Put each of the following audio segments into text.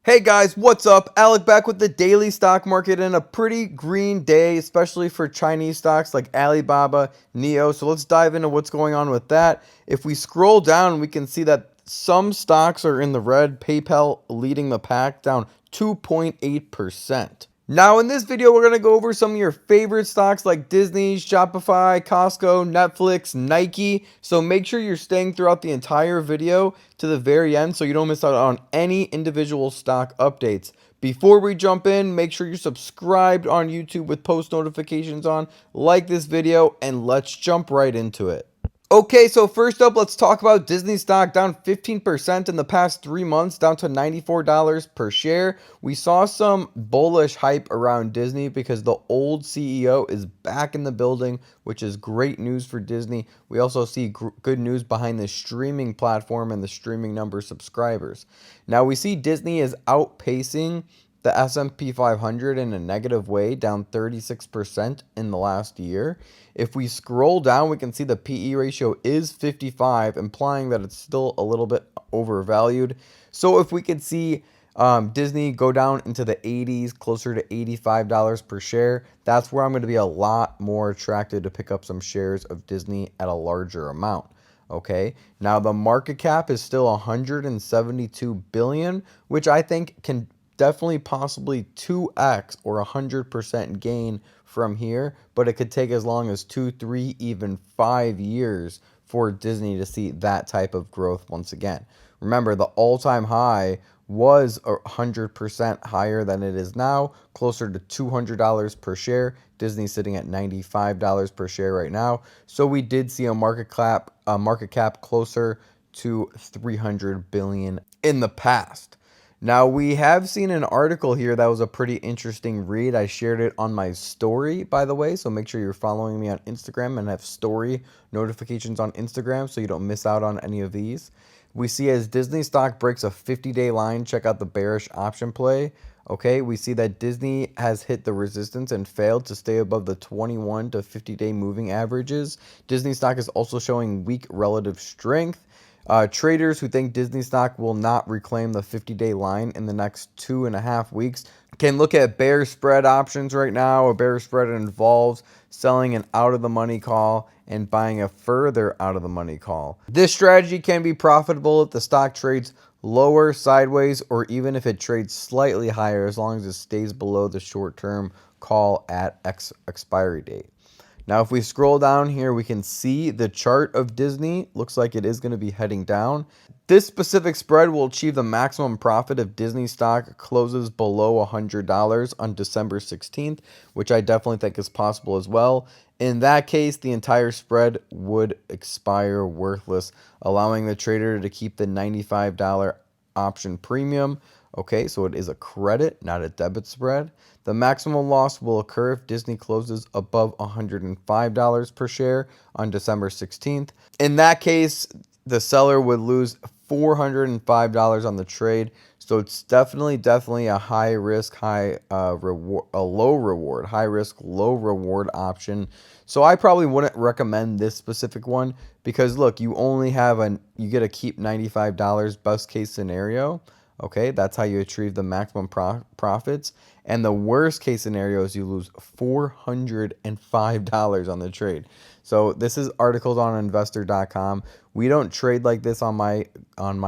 Hey guys, what's up? Alec back with the daily stock market and a pretty green day, especially for Chinese stocks like Alibaba, NEO. So let's dive into what's going on with that. If we scroll down, we can see that some stocks are in the red, PayPal leading the pack down 2.8%. Now, in this video, we're going to go over some of your favorite stocks like Disney, Shopify, Costco, Netflix, Nike. So make sure you're staying throughout the entire video to the very end so you don't miss out on any individual stock updates. Before we jump in, make sure you're subscribed on YouTube with post notifications on, like this video, and let's jump right into it. Okay, so first up, let's talk about Disney stock down 15% in the past 3 months, down to $94 per share. We saw some bullish hype around Disney because the old CEO is back in the building, which is great news for Disney. We also see good news behind the streaming platform and the streaming number of subscribers. Now, we see Disney is outpacing the S&P 500 in a negative way, down 36% in the last year. If we scroll down, we can see the PE ratio is 55, implying that it's still a little bit overvalued. So if we could see Disney go down into the 80s, closer to $85 per share, that's where I'm going to be a lot more attracted to pick up some shares of Disney at a larger amount. Okay, now the market cap is still 172 billion, which I think can definitely possibly 2x or 100% gain from here, but it could take as long as 2, 3, even 5 years for Disney to see that type of growth once again. Remember, the all-time high was 100% higher than it is now, closer to $200 per share. Disney's sitting at $95 per share right now. So we did see a market cap closer to 300 billion in the past. Now, we have seen an article here that was a pretty interesting read. I shared it on my story, by the way, so make sure you're following me on Instagram and have story notifications on Instagram so you don't miss out on any of these. We see as Disney stock breaks a 50-day line, check out the bearish option play. Okay, we see that Disney has hit the resistance and failed to stay above the 21 to 50-day moving averages. Disney stock is also showing weak relative strength. Traders who think Disney stock will not reclaim the 50-day line in the next 2.5 weeks can look at bear spread options right now. A bear spread involves selling an out-of-the-money call and buying a further out-of-the-money call. This strategy can be profitable if the stock trades lower, sideways, or even if it trades slightly higher as long as it stays below the short-term call at expiry date. Now, if we scroll down here, we can see the chart of Disney. Looks like it is going to be heading down. This specific spread will achieve the maximum profit if Disney stock closes below $100 on December 16th, which I definitely think is possible as well. In that case, the entire spread would expire worthless, allowing the trader to keep the $95 option premium. Okay, so it is a credit, not a debit spread. The maximum loss will occur if Disney closes above $105 per share on December 16th. In that case, the seller would lose $405 on the trade. So it's definitely a high risk, high reward, a low reward, high risk, low reward option. So I probably wouldn't recommend this specific one because look, you get to keep $95 best case scenario. Okay, that's how you achieve the maximum profits. And the worst case scenario is you lose $405 on the trade. So this is articles on investor.com. We don't trade like this on my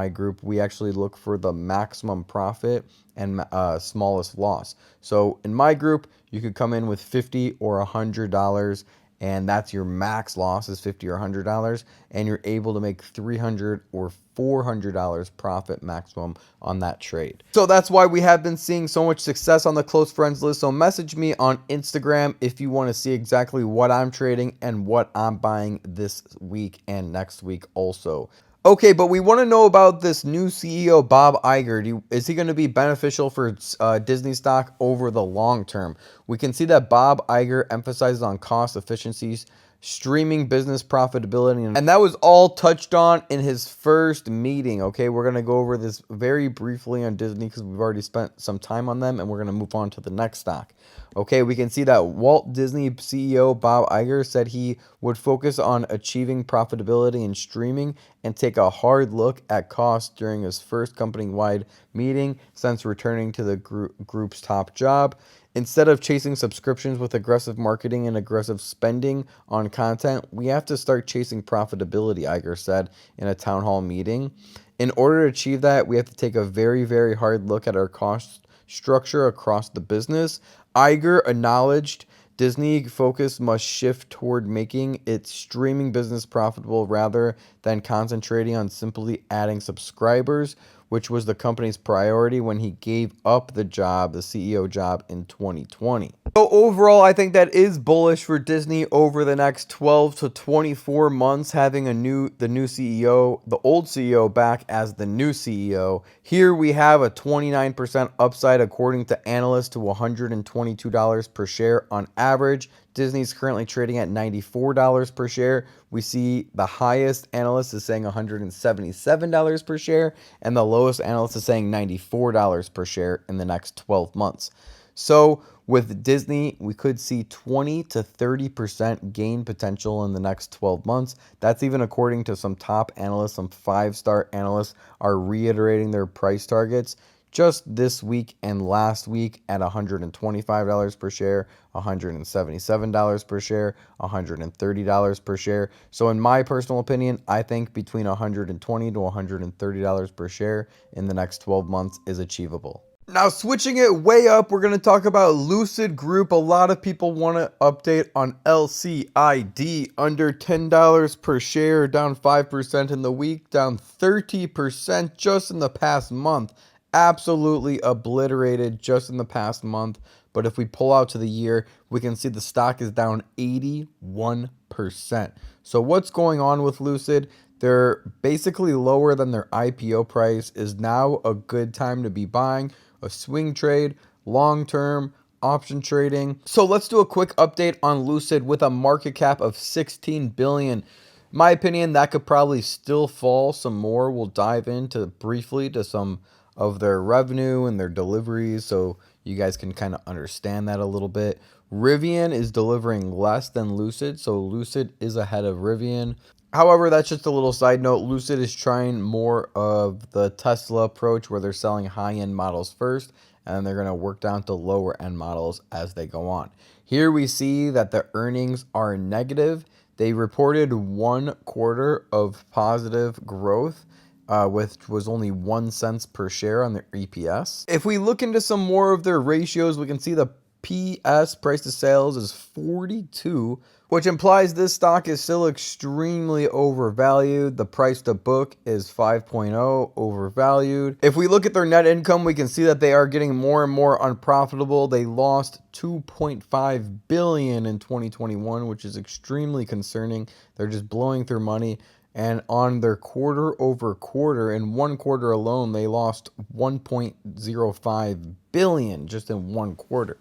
group. We actually look for the maximum profit and smallest loss. So in my group, you could come in with $50 or $100, and that's your max loss is $50 or $100, and you're able to make $300 or $400 profit maximum on that trade. So that's why we have been seeing so much success on the close friends list. So message me on Instagram if you want to see exactly what I'm trading and what I'm buying this week and next week also. Okay, but we want to know about this new CEO, Bob Iger. Is he going to be beneficial for Disney stock over the long term? We can see that Bob Iger emphasizes on cost efficiencies, streaming business profitability, and that was all touched on in his first meeting. Okay, we're going to go over this very briefly on Disney because we've already spent some time on them, and we're going to move on to the next stock. Okay, we can see that Walt Disney CEO Bob Iger said he would focus on achieving profitability in streaming and take a hard look at costs during his first company-wide meeting since returning to the group's top job. Instead of chasing subscriptions with aggressive marketing and aggressive spending on content, we have to start chasing profitability, Iger said in a town hall meeting. In order to achieve that, we have to take a very, very hard look at our cost structure across the business. Iger acknowledged Disney focus must shift toward making its streaming business profitable rather than concentrating on simply adding subscribers, which was the company's priority when he gave up the CEO job in 2020. So overall, I think that is bullish for Disney over the next 12 to 24 months, having the new CEO, the old CEO back as the new CEO. Here we have a 29% upside according to analysts to $122 per share on average. Disney's currently trading at $94 per share. We see the highest analyst is saying $177 per share, and the lowest analyst is saying $94 per share in the next 12 months. So with Disney, we could see 20 to 30% gain potential in the next 12 months. That's even according to some top analysts. Some 5-star analysts are reiterating their price targets just this week and last week at $125 per share, $177 per share, $130 per share. So in my personal opinion, I think between $120 to $130 per share in the next 12 months is achievable. Now, switching it way up, we're going to talk about Lucid Group. A lot of people want to update on LCID, under $10 per share, down 5% in the week, down 30% just in the past month. Absolutely obliterated just in the past month. But if we pull out to the year, we can see the stock is down 81%. So what's going on with Lucid? They're basically lower than their IPO price. Is now a good time to be buying a swing trade, long-term option trading? So let's do a quick update on Lucid with a market cap of $16 billion. My opinion, that could probably still fall some more. We'll dive into briefly to some of their revenue and their deliveries so you guys can kind of understand that a little bit. Rivian is delivering less than Lucid, so Lucid is ahead of Rivian. However, that's just a little side note. Lucid is trying more of the Tesla approach where they're selling high-end models first, and then they're going to work down to lower-end models as they go on. Here we see that the earnings are negative. They reported 1 quarter of positive growth, which was only 1 cent per share on their EPS. If we look into some more of their ratios, we can see the PS, price to sales, is 42, which implies this stock is still extremely overvalued. The price to book is 5.0, overvalued. If we look at their net income, we can see that they are getting more and more unprofitable. They lost $2.5 billion in 2021, which is extremely concerning. They're just blowing through money. And on their quarter over quarter, in 1 quarter alone, they lost $1.05 billion just in 1 quarter.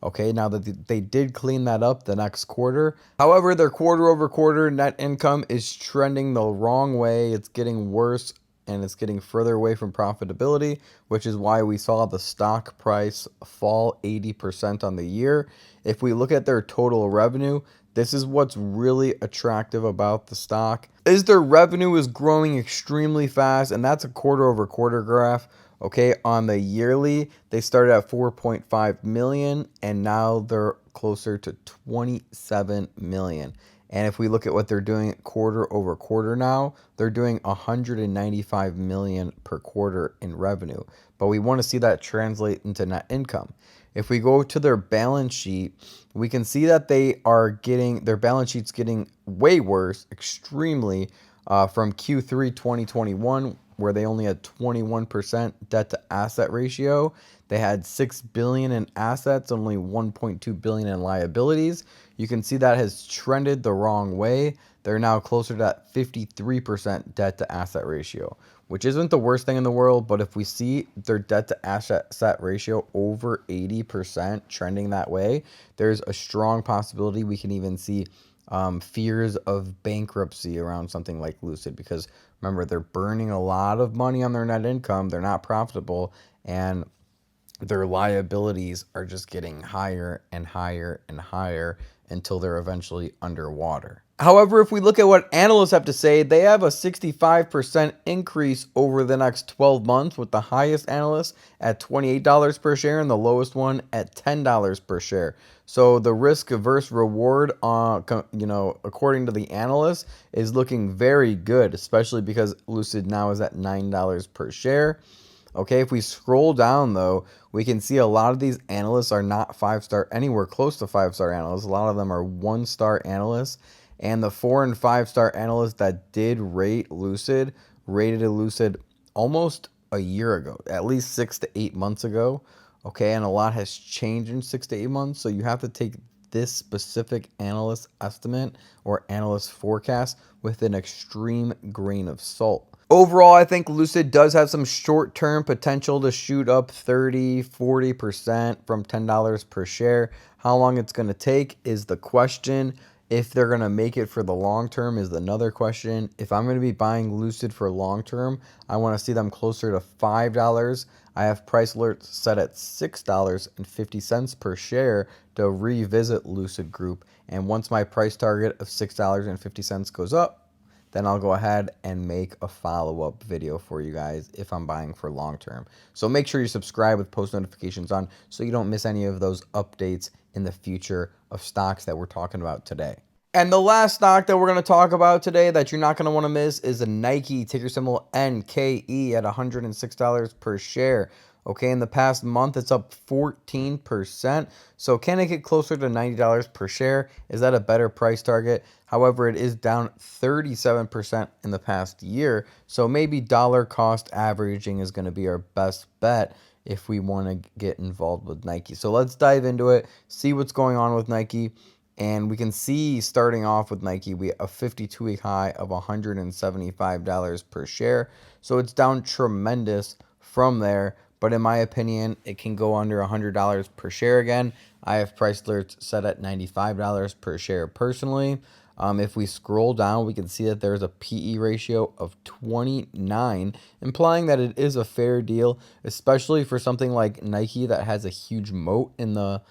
Okay, now that they did clean that up the next quarter. However, their quarter over quarter net income is trending the wrong way. It's getting worse and it's getting further away from profitability, which is why we saw the stock price fall 80% on the year. If we look at their total revenue, this is what's really attractive about the stock, is their revenue is growing extremely fast, and that's a quarter over quarter graph. Okay, on the yearly, they started at 4.5 million, and now they're closer to 27 million. And if we look at what they're doing quarter over quarter now, they're doing 195 million per quarter in revenue. But we want to see that translate into net income. If we go to their balance sheet, we can see that their balance sheet's getting way worse, extremely, from Q3 2021, where they only had 21% debt to asset ratio. They had $6 billion in assets, only $1.2 billion in liabilities. You can see that has trended the wrong way. They're now closer to that 53% debt to asset ratio, which isn't the worst thing in the world. But if we see their debt to asset ratio over 80% trending that way, there's a strong possibility we can even see fears of bankruptcy around something like Lucid, because remember, they're burning a lot of money on their net income. They're not profitable, and their liabilities are just getting higher and higher and higher until they're eventually underwater. However, if we look at what analysts have to say, they have a 65% increase over the next 12 months, with the highest analyst at $28 per share and the lowest one at $10 per share. So the risk versus reward, according to the analysts, is looking very good, especially because Lucid now is at $9 per share. Okay, if we scroll down though, we can see a lot of these analysts are not five-star, anywhere close to five-star analysts. A lot of them are one-star analysts. And the 4 and 5-star analysts that did rate Lucid rated Lucid almost a year ago, at least 6 to 8 months ago. Okay, and a lot has changed in 6 to 8 months. So you have to take this specific analyst estimate or analyst forecast with an extreme grain of salt. Overall, I think Lucid does have some short-term potential to shoot up 30-40% from $10 per share. How long it's going to take is the question. If they're going to make it for the long term is another question. If I'm going to be buying Lucid for long term, I want to see them closer to $5. I have price alerts set at $6.50 per share to revisit Lucid Group. And once my price target of $6.50 goes up, then I'll go ahead and make a follow-up video for you guys if I'm buying for long term. So make sure you subscribe with post notifications on so you don't miss any of those updates in the future of stocks that we're talking about today. And the last stock that we're going to talk about today that you're not going to want to miss is a Nike, ticker symbol NKE, at $106 per share. Okay, in the past month, it's up 14%. So can it get closer to $90 per share? Is that a better price target? However, it is down 37% in the past year. So maybe dollar cost averaging is going to be our best bet if we want to get involved with Nike. So let's dive into it, see what's going on with Nike. And we can see, starting off with Nike, we have a 52-week high of $175 per share. So it's down tremendous from there. But in my opinion, it can go under $100 per share again. I have price alerts set at $95 per share personally. If we scroll down, we can see that there's a PE ratio of 29, implying that it is a fair deal, especially for something like Nike that has a huge moat in the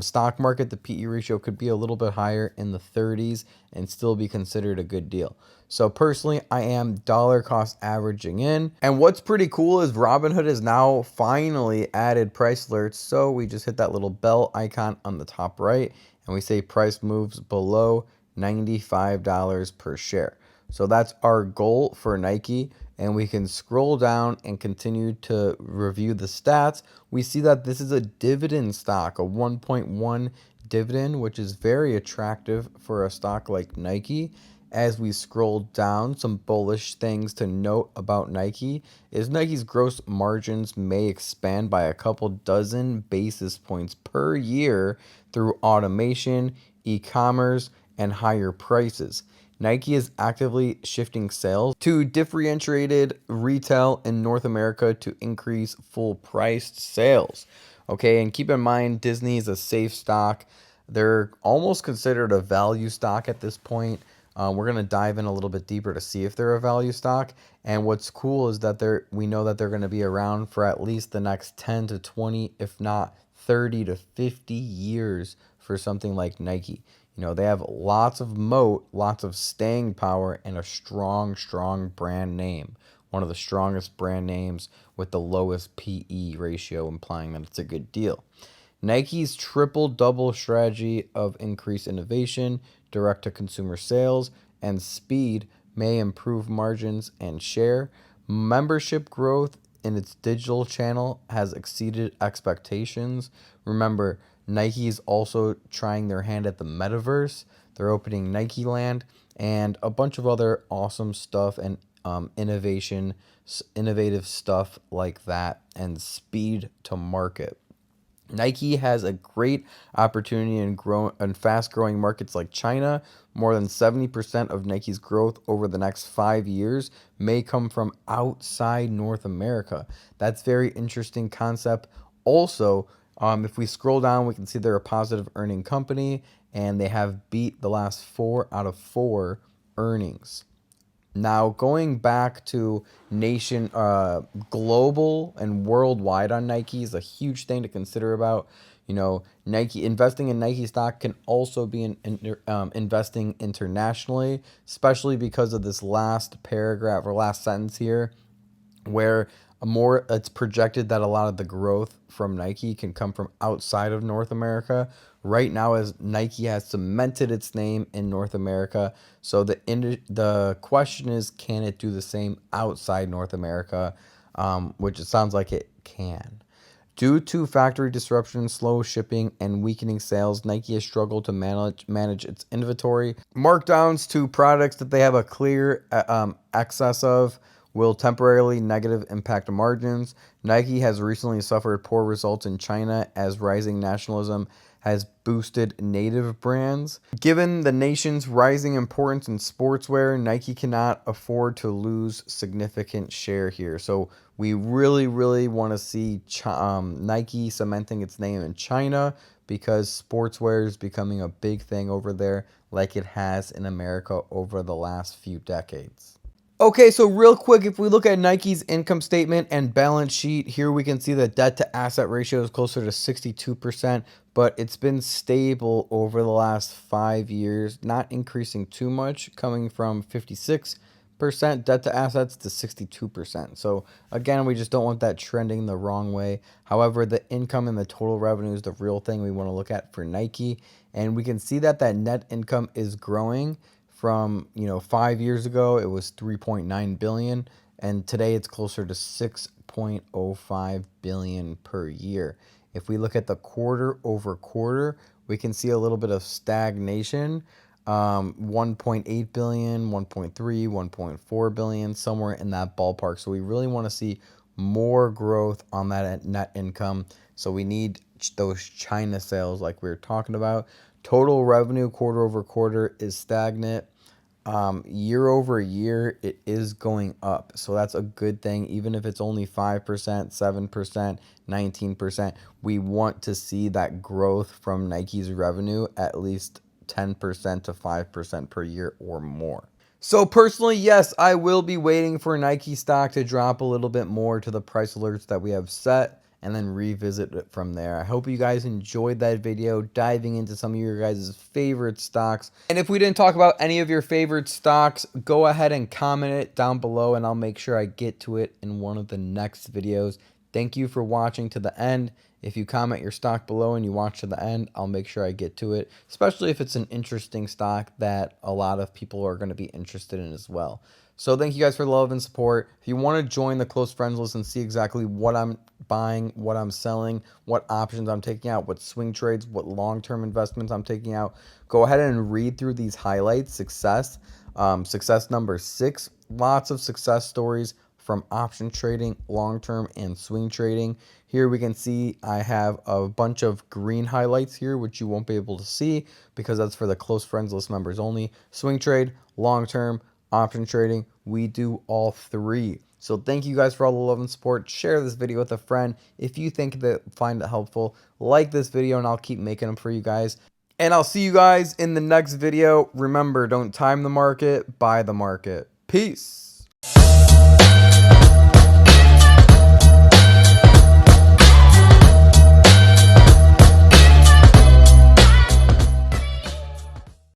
stock market. The PE ratio could be a little bit higher in the 30s and still be considered a good deal. So personally, I am dollar cost averaging in. And what's pretty cool is Robinhood has now finally added price alerts. So we just hit that little bell icon on the top right and we say price moves below $95 per share. So that's our goal for Nike. And we can scroll down and continue to review the stats. We see that this is a dividend stock, a 1.1 dividend, which is very attractive for a stock like Nike. As we scroll down, some bullish things to note about Nike is Nike's gross margins may expand by a couple dozen basis points per year through automation, e-commerce, and higher prices. Nike is actively shifting sales to differentiated retail in North America to increase full-priced sales. Okay, and keep in mind, Disney is a safe stock. They're almost considered a value stock at this point. We're going to dive in a little bit deeper to see if they're a value stock. And what's cool is that we know that they're going to be around for at least the next 10 to 20, if not 30 to 50 years for something like Nike. You know, they have lots of moat, lots of staying power, and a strong, strong brand name. One of the strongest brand names with the lowest PE ratio, implying that it's a good deal. Nike's triple-double strategy of increased innovation, direct-to-consumer sales, and speed may improve margins and share. Membership growth in its digital channel has exceeded expectations. Remember, Nike is also trying their hand at the metaverse. They're opening Nike Land and a bunch of other awesome stuff and innovative stuff like that, and speed to market. Nike has a great opportunity in fast-growing markets like China. More than 70% of Nike's growth over the next 5 years may come from outside North America. That's very interesting concept. Also, If we scroll down, we can see they're a positive earning company, and they have beat the last 4 out of 4 earnings. Now, going back to global and worldwide on Nike is a huge thing to consider about. Nike investing in Nike stock can also be investing internationally, especially because of this last paragraph or last sentence here, where it's projected that a lot of the growth from Nike can come from outside of North America. Right now, as Nike has cemented its name in North America, so the question is, can it do the same outside North America? Which it sounds like it can. Due to factory disruption, slow shipping, and weakening sales, Nike has struggled to manage its inventory. Markdowns to products that they have a clear excess of will temporarily negative impact margins. Nike has recently suffered poor results in China as rising nationalism has boosted native brands. Given the nation's rising importance in sportswear, Nike cannot afford to lose significant share here. So we really, really want to see Nike cementing its name in China, because sportswear is becoming a big thing over there, like it has in America over the last few decades. Okay, so real quick, if we look at Nike's income statement and balance sheet, here we can see the debt to asset ratio is closer to 62%, but it's been stable over the last 5 years, not increasing too much, coming from 56% debt to assets to 62%. So again, we just don't want that trending the wrong way. However, the income and the total revenue is the real thing we want to look at for Nike, and we can see that net income is growing. From 5 years ago, it was 3.9 billion, and today it's closer to 6.05 billion per year. If we look at the quarter over quarter, we can see a little bit of stagnation. 1.8 billion, 1.3, 1.4 billion, somewhere in that ballpark. So we really want to see more growth on that net income. So we need those China sales like we were talking about. Total revenue quarter over quarter is stagnant. Year over year, it is going up. So that's a good thing. Even if it's only 5%, 7%, 19%, we want to see that growth from Nike's revenue at least 10% to 5% per year or more. So personally, yes, I will be waiting for Nike stock to drop a little bit more to the price alerts that we have set, and then revisit it from there. I hope you guys enjoyed that video, diving into some of your guys' favorite stocks. And if we didn't talk about any of your favorite stocks, go ahead and comment it down below, and I'll make sure I get to it in one of the next videos. Thank you for watching to the end. If you comment your stock below and you watch to the end, I'll make sure I get to it, especially if it's an interesting stock that a lot of people are going to be interested in as well. So thank you guys for the love and support. If you want to join the close friends list and see exactly what I'm buying, what I'm selling, what options I'm taking out, what swing trades, what long-term investments I'm taking out, go ahead and read through these highlights. Success number 6, lots of success stories from option trading, long-term, and swing trading. Here we can see I have a bunch of green highlights here, which you won't be able to see because that's for the close friends list members only. Swing trade, long-term, option trading, we do all 3. So thank you guys for all the love and support. Share this video with a friend if you find it helpful. Like this video, and I'll keep making them for you guys. And I'll see you guys in the next video. Remember, don't time the market, buy the market. Peace.